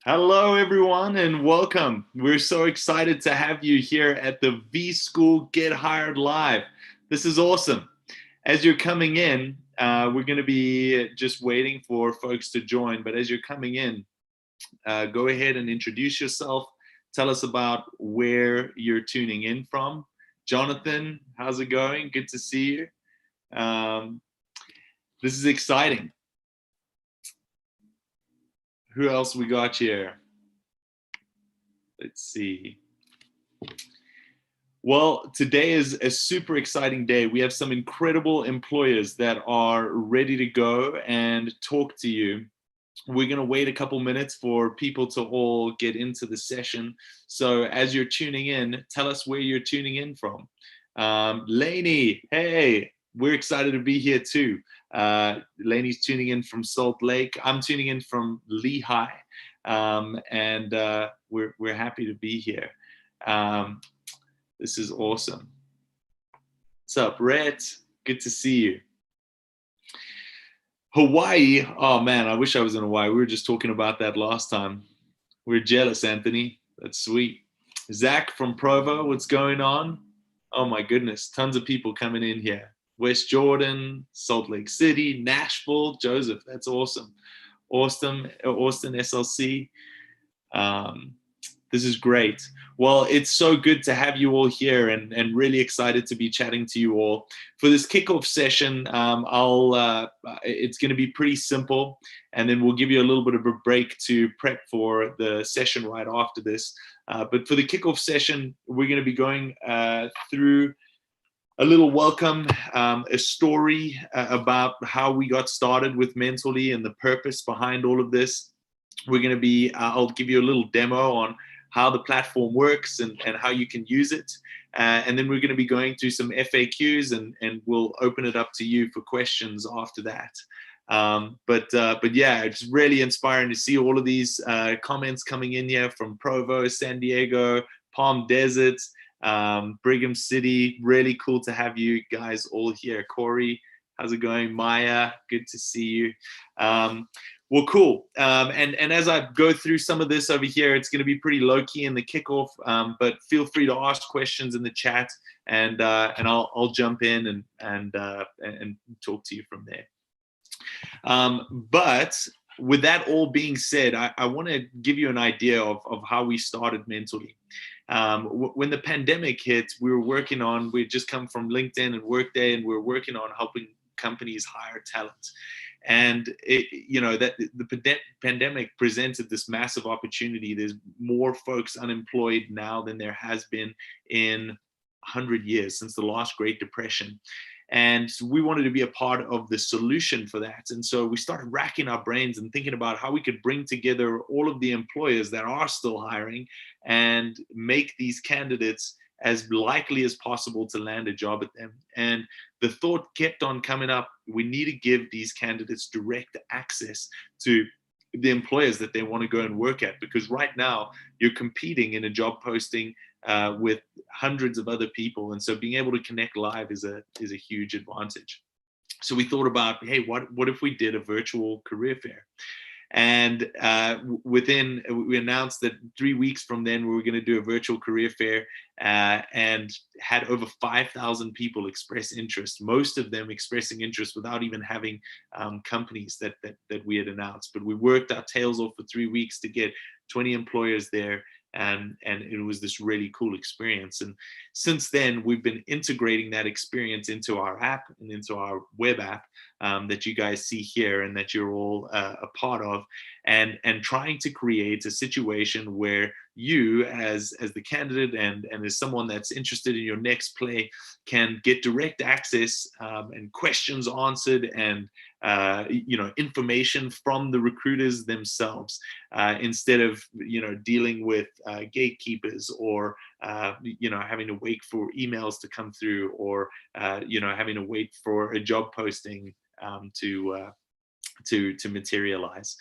Hello, everyone, and welcome. We're so excited to have you here at the VSchool Get Hired Live. This is awesome. As you're coming in, we're going to be just waiting for folks to join. But as you're coming in, go ahead and introduce yourself. Tell us about where you're tuning in from. Jonathan, how's it going? Good to see you. This is exciting. Who else we got here? Let's see. Well, today is a super exciting day. We have some incredible employers that are ready to go and talk to you. We're going to wait a couple minutes for people to all get into the session. So as you're tuning in, tell us where you're tuning in from. Lainey, hey, we're excited to be here too. Lainey's tuning in from Salt Lake. I'm tuning in from Lehigh, and we're happy to be here. This is awesome. What's up, Rhett? Good to see you. Hawaii. Oh man, I wish I was in Hawaii. We were just talking about that last time. We're jealous, Anthony. That's sweet. Zach from Provo, what's going on? Oh my goodness, tons of people coming in here. West Jordan, Salt Lake City, Nashville, Joseph. That's awesome. Austin, SLC. This is great. Well, it's so good to have you all here and really excited to be chatting to you all. For this kickoff session, it's going to be pretty simple, and then we'll give you a little bit of a break to prep for the session right after this. But for the kickoff session, we're going to be going through a little welcome, a story about how we got started with Mentally and the purpose behind all of this. We're going to be, I'll give you a little demo on how the platform works and how you can use it. And then we're going to be going through some FAQs and we'll open it up to you for questions after that. But yeah, it's really inspiring to see all of these comments coming in here from Provo, San Diego, Palm Desert, Brigham City. Really cool to have you guys all here. Corey, how's it going? Maya, good to see you. Well, cool. And as I go through some of this over here, it's going to be pretty low key in the kickoff. But feel free to ask questions in the chat, and I'll jump in and talk to you from there. But with that all being said, I want to give you an idea of how we started Mentally. When the pandemic hit, we just come from LinkedIn and Workday, and we're working on helping companies hire talent. And that the pandemic presented this massive opportunity. There's more folks unemployed now than there has been in 100 years since the last Great Depression. And we wanted to be a part of the solution for that. And so we started racking our brains and thinking about how we could bring together all of the employers that are still hiring and make these candidates as likely as possible to land a job at them. And the thought kept on coming up, we need to give these candidates direct access to the employers that they want to go and work at, because right now you're competing in a job posting with hundreds of other people. And so being able to connect live is a huge advantage. So we thought about, hey, what if we did a virtual career fair? And we announced that 3 weeks from then we were going to do a virtual career fair, and had over 5,000 people express interest, most of them expressing interest without even having companies that we had announced. But we worked our tails off for 3 weeks to get 20 employers there. And it was this really cool experience. And since then, we've been integrating that experience into our app and into our web app that you guys see here and that you're all a part of, and trying to create a situation where you as the candidate and as someone that's interested in your next play can get direct access and questions answered and information from the recruiters themselves, instead of dealing with gatekeepers or having to wait for emails to come through, or having to wait for a job posting to materialize.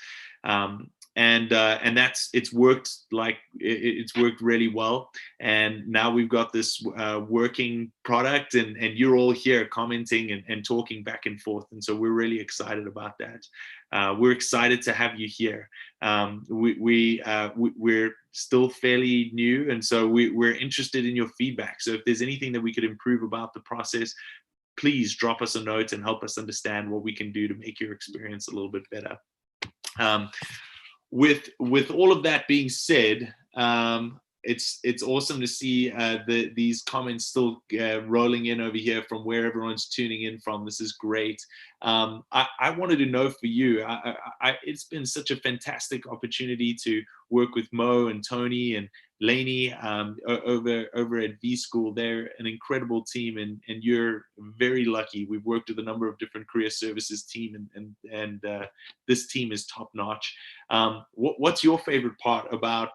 And it's worked really well. And now we've got this working product, and you're all here commenting and talking back and forth. And so we're really excited about that. we're excited to have you here. We're still fairly new, and so we're interested in your feedback. So if there's anything that we could improve about the process, please drop us a note and help us understand what we can do to make your experience a little bit better. With all of that being said, it's awesome to see these comments still rolling in over here from where everyone's tuning in from. This is great. I wanted to know for you, it's been such a fantastic opportunity to work with Mo and Tony and Lainey over at VSchool. They're an incredible team, and you're very lucky. We've worked with a number of different career services team, and this team is top notch. What's your favorite part about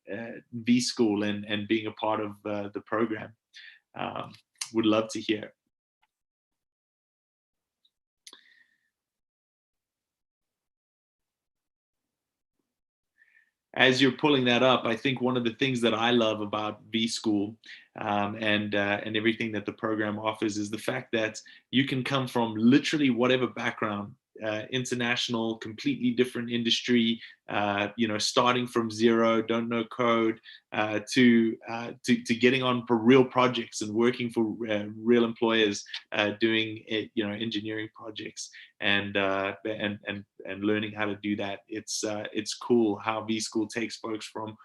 VSchool and being a part of the program? Would love to hear. As you're pulling that up, I think one of the things that I love about VSchool and everything that the program offers is the fact that you can come from literally whatever background, international, completely different industry, starting from zero, don't know code, to getting on for real projects and working for real employers, doing engineering projects and learning how to do that. It's cool how VSchool takes folks from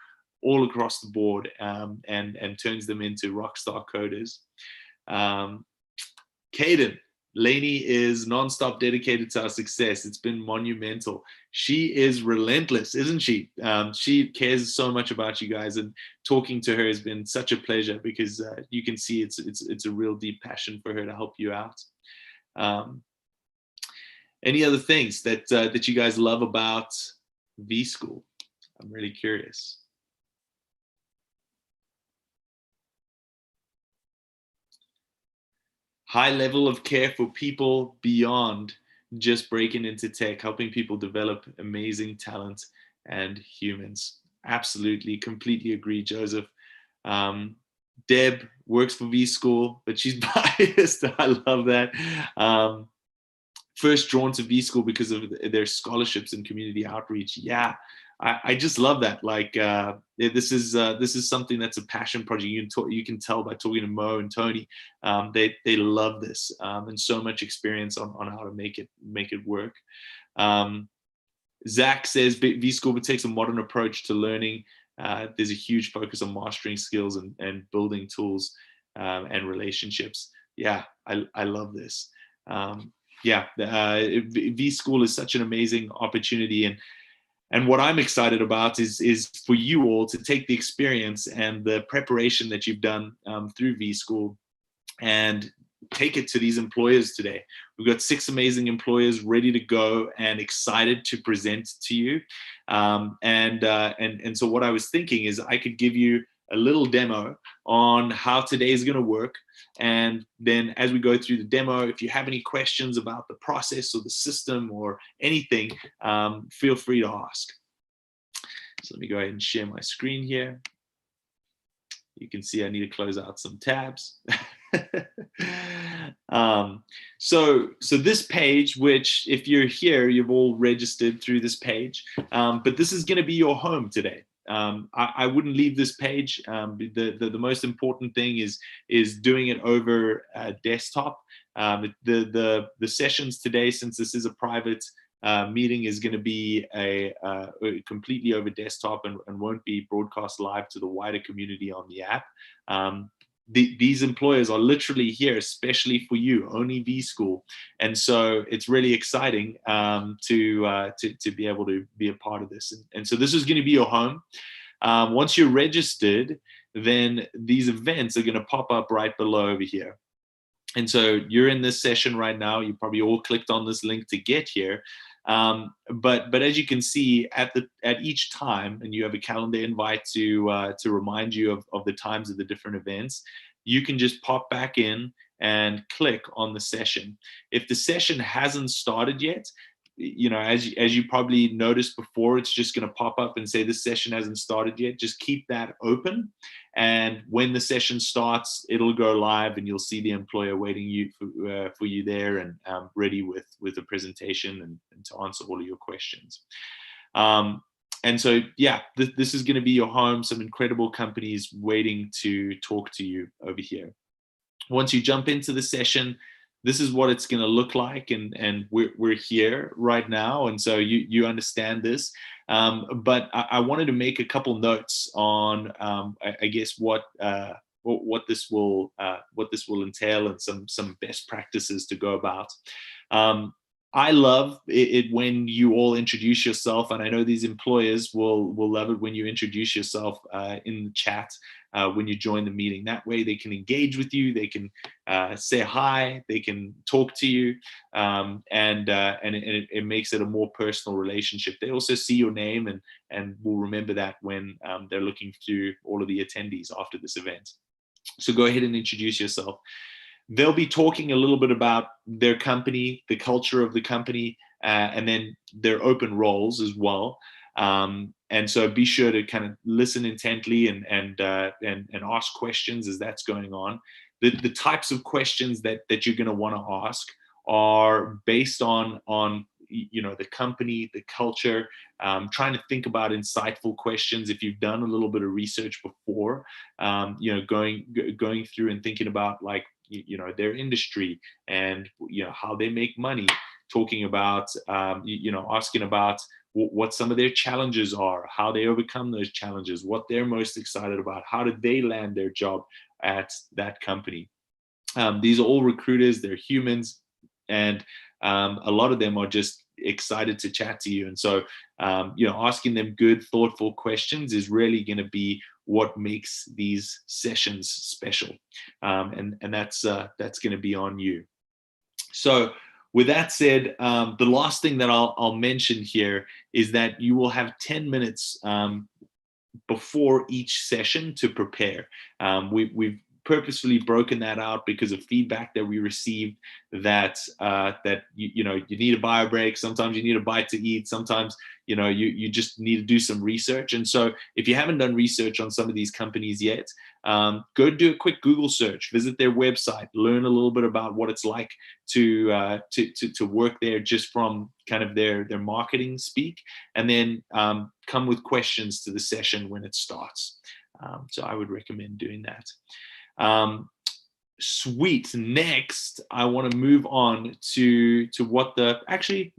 all across the board and turns them into rock star coders. Caden, Lainey is nonstop dedicated to our success. It's been monumental. She is relentless, isn't she? She cares so much about you guys, and talking to her has been such a pleasure because you can see it's a real deep passion for her to help you out. Any other things that you guys love about VSchool? I'm really curious. High level of care for people beyond just breaking into tech, helping people develop amazing talent and humans. Absolutely, completely agree, Joseph. Deb works for VSchool, but she's biased. I love that. First drawn to VSchool because of their scholarships and community outreach. Yeah, I just love that. Like this is something that's a passion project. You can tell by talking to Mo and Tony. They love this and so much experience on how to make it work. Zach says VSchool takes a modern approach to learning. There's a huge focus on mastering skills and building tools and relationships. Yeah, I love this. VSchool is such an amazing opportunity, and what I'm excited about is for you all to take the experience and the preparation that you've done through VSchool and take it to these employers today. We've got 6 amazing employers ready to go and excited to present to you. And so what I was thinking is I could give you a little demo on how today is going to work. And then as we go through the demo, if you have any questions about the process or the system or anything, feel free to ask. So let me go ahead and share my screen here. You can see I need to close out some tabs. So this page, which if you're here, you've all registered through this page, but this is going to be your home today. I wouldn't leave this page. The most important thing is doing it over desktop. The sessions today, since this is a private meeting, is going to be completely over desktop and won't be broadcast live to the wider community on the app. These employers are literally here, especially for you, only VSchool, and so it's really exciting to be able to be a part of this. And so this is going to be your home. Once you're registered, then these events are going to pop up right below over here. And so you're in this session right now. You probably all clicked on this link to get here. But as you can see at each time, and you have a calendar invite to remind you of the times of the different events, you can just pop back in and click on the session. If the session hasn't started yet, as you probably noticed before, it's just going to pop up and say this session hasn't started yet. Just keep that open, and when the session starts, it'll go live, and you'll see the employer waiting for you there, and ready with a presentation and to answer all of your questions. And so, yeah, this is going to be your home. Some incredible companies waiting to talk to you over here. Once you jump into the session, this is what it's going to look like, and we're here right now, and so you understand this. But I wanted to make a couple notes on, I guess, what this will entail, and some best practices to go about. I love it when you all introduce yourself, and I know these employers will love it when you introduce yourself in the chat when you join the meeting. That way they can engage with you, they can say hi, they can talk to you, and it makes it a more personal relationship. They also see your name and will remember that when they're looking through all of the attendees after this event. So go ahead and introduce yourself. They'll be talking a little bit about their company, the culture of the company, and then their open roles as well. And so be sure to kind of listen intently and ask questions as that's going on. The types of questions that you're going to want to ask are based on the company, the culture, trying to think about insightful questions. If you've done a little bit of research before, going through and thinking about, like, their industry and how they make money, talking about asking about what some of their challenges are, how they overcome those challenges, what they're most excited about, how did they land their job at that company. These are all recruiters, they're humans, and a lot of them are just excited to chat to you. And so asking them good, thoughtful questions is really going to be what makes these sessions special, and that's going to be on you. So with that said, the last thing that I'll mention here is that you will have 10 minutes before each session to prepare. We've purposefully broken that out because of feedback that we received that you need a bio break. Sometimes you need a bite to eat. Sometimes you just need to do some research. And so if you haven't done research on some of these companies yet, go do a quick Google search, visit their website, learn a little bit about what it's like to work there, just from kind of their marketing speak, and then come with questions to the session when it starts. So I would recommend doing that. Sweet. Next, I want to move on to what actually,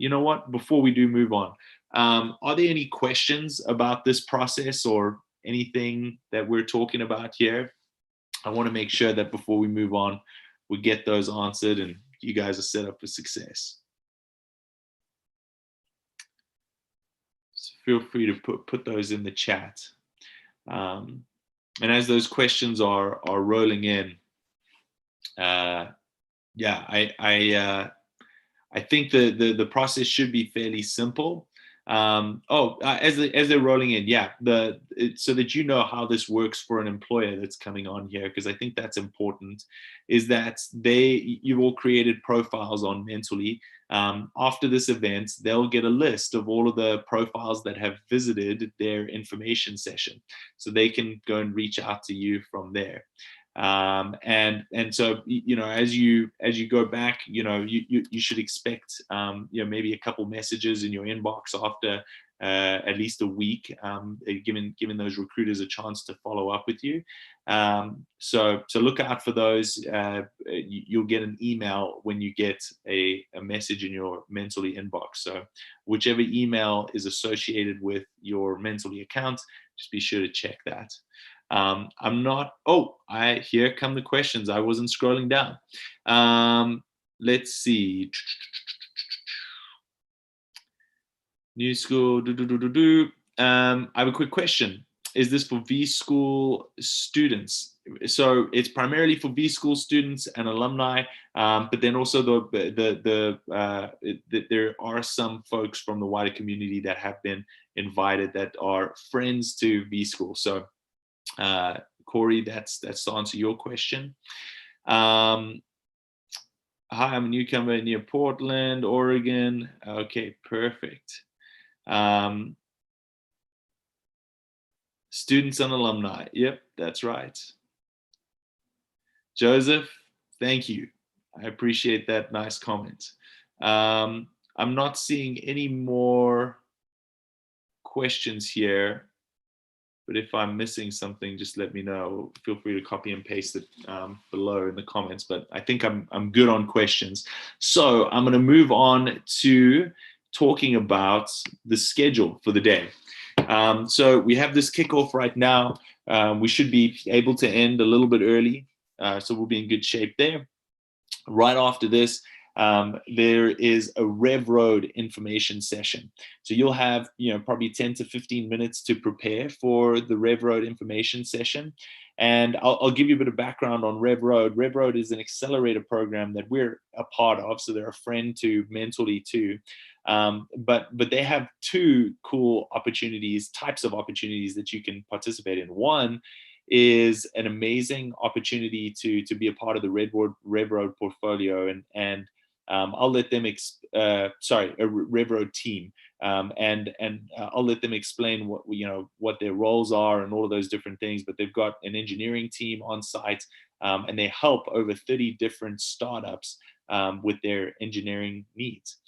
before we do move on, are there any questions about this process or anything that we're talking about here? I want to make sure that before we move on, we get those answered and you guys are set up for success. So feel free to put those in the chat. And as those questions are rolling in, I think the process should be fairly simple. As they're rolling in, so that you know how this works for an employer that's coming on here, because I think that's important, is that you've all created profiles on Mentally. After this event, they'll get a list of all of the profiles that have visited their information session, so they can go and reach out to you from there. And so as you go back, you should expect maybe a couple messages in your inbox after at least a week, giving those recruiters a chance to follow up with you. So look out for those. You'll get an email when you get a message in your Mentally inbox. So whichever email is associated with your Mentally account, just be sure to check that. Here come the questions. I wasn't scrolling down. Let's see. New school. I have a quick question. Is this for VSchool students? So it's primarily for VSchool students and alumni, but then also there are some folks from the wider community that have been invited that are friends to VSchool. So Corey, that's to answer your question. Hi, I'm a newcomer near Portland, Oregon. Okay, perfect. Um, Students and alumni. Yep, that's right. Joseph, thank you. I appreciate that nice comment. I'm not seeing any more questions here, but if I'm missing something, just let me know. Feel free to copy and paste it below in the comments. But I think I'm good on questions. So I'm going to move on to talking about the schedule for the day. So we have this kickoff right now. We should be able to end a little bit early, so we'll be in good shape there. Right after this, there is a Rev Road information session. So you'll have, probably 10 to 15 minutes to prepare for the Rev Road information session. And I'll give you a bit of background on Rev Road. Rev Road is an accelerator program that we're a part of. So they're a friend to Mentorly too. But they have two cool opportunities, types of opportunities that you can participate in. One is an amazing opportunity to be a part of the Rev Road portfolio, and I'll let them a Rev Road team, and I'll let them explain what their roles are and all of those different things. But they've got an engineering team on site, and they help over 30 different startups with their engineering needs.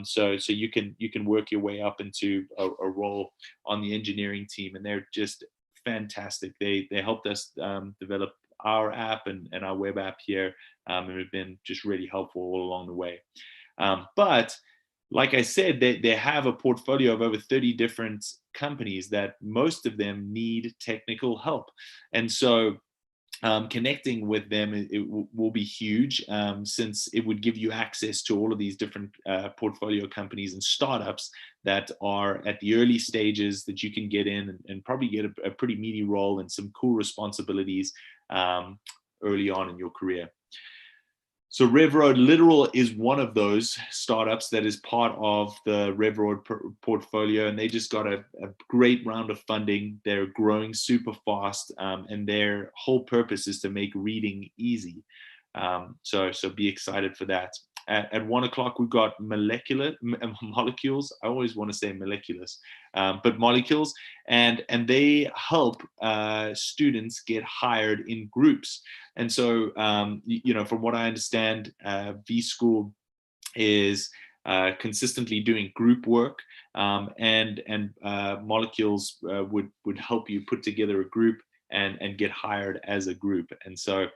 So you can work your way up into a role on the engineering team, and they're just fantastic. They helped us develop our app and our web app here, and have been just really helpful all along the way. But like I said, they have a portfolio of over 30 different companies that most of them need technical help. And so connecting with them will be huge, since it would give you access to all of these different portfolio companies and startups that are at the early stages that you can get in and probably get a pretty meaty role and some cool responsibilities early on in your career. So RevRoad Literal is one of those startups that is part of the RevRoad portfolio, and they just got a great round of funding. They're growing super fast, and their whole purpose is to make reading easy. So be excited for that. At 1 o'clock, we've got molecules. I always want to say moleculous, but molecules, and they help students get hired in groups. And so, from what I understand, VSchool is consistently doing group work, and molecules would help you put together a group and get hired as a group. And so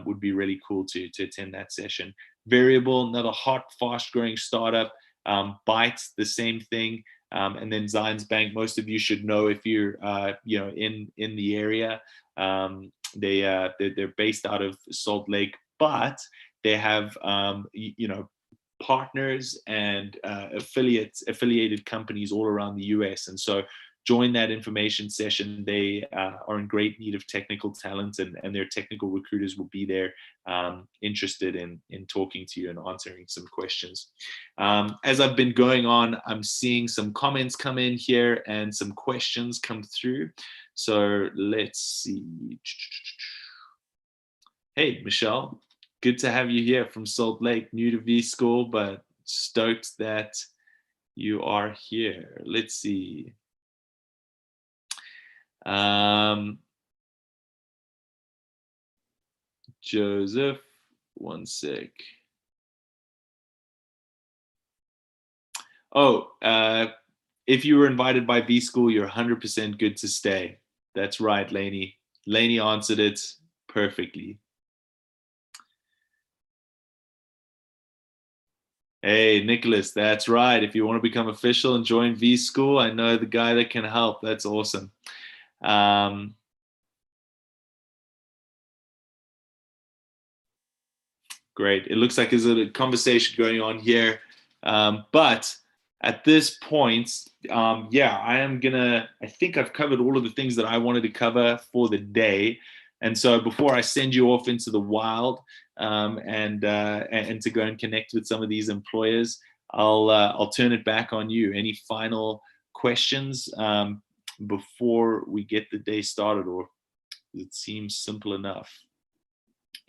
would be really cool to attend that session. Variable, another hot, fast-growing startup. Bytes, the same thing. And then Zions Bank, most of you should know if you're in the area. They're based out of Salt Lake, but they have partners and affiliated companies all around the US. And so join that information session. They are in great need of technical talent, and their technical recruiters will be there, interested in talking to you and answering some questions. As I've been going on, I'm seeing some comments come in here and some questions come through. So let's see. Hey, Michelle, good to have you here from Salt Lake, new to VSchool, but stoked that you are here. Let's see. Joseph, one sec. Oh, if you were invited by VSchool, you're 100% good to stay. That's right, Lainey. Lainey answered it perfectly. Hey, Nicholas, that's right. If you want to become official and join VSchool, I know the guy that can help. That's awesome. Great. It looks like there's a conversation going on here. But at this point, I think I've covered all of the things that I wanted to cover for the day. And so before I send you off into the wild, and to go and connect with some of these employers, I'll turn it back on you. Any final questions before we get the day started, or it seems simple enough?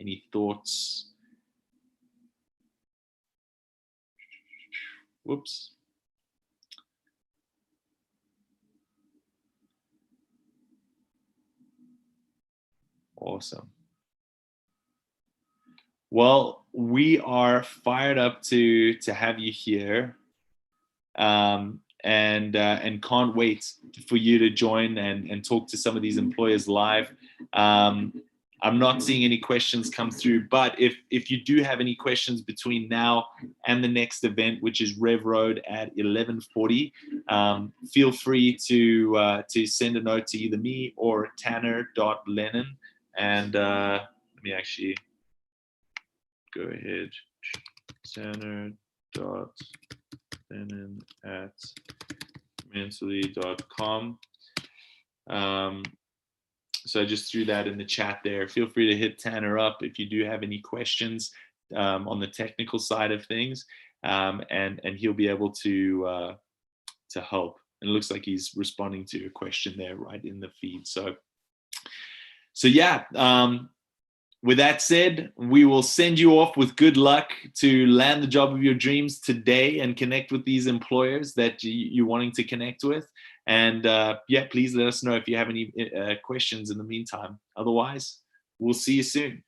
Any thoughts? Whoops. Awesome. Well, we are fired up to have you here, and can't wait for you to join and talk to some of these employers live. Um, I'm not seeing any questions come through, but if you do have any questions between now and the next event, which is Rev Road at 11:40, feel free to send a note to either me or Tanner.Lennon. And let me actually go ahead. Tanner.Lennon@mentally.com. So I just threw that in the chat there. Feel free to hit Tanner up if you do have any questions on the technical side of things, and he'll be able to help. And it looks like he's responding to a question there right in the feed. So yeah. With that said, we will send you off with good luck to land the job of your dreams today and connect with these employers that you're wanting to connect with. And yeah, please let us know if you have any questions in the meantime. Otherwise, we'll see you soon.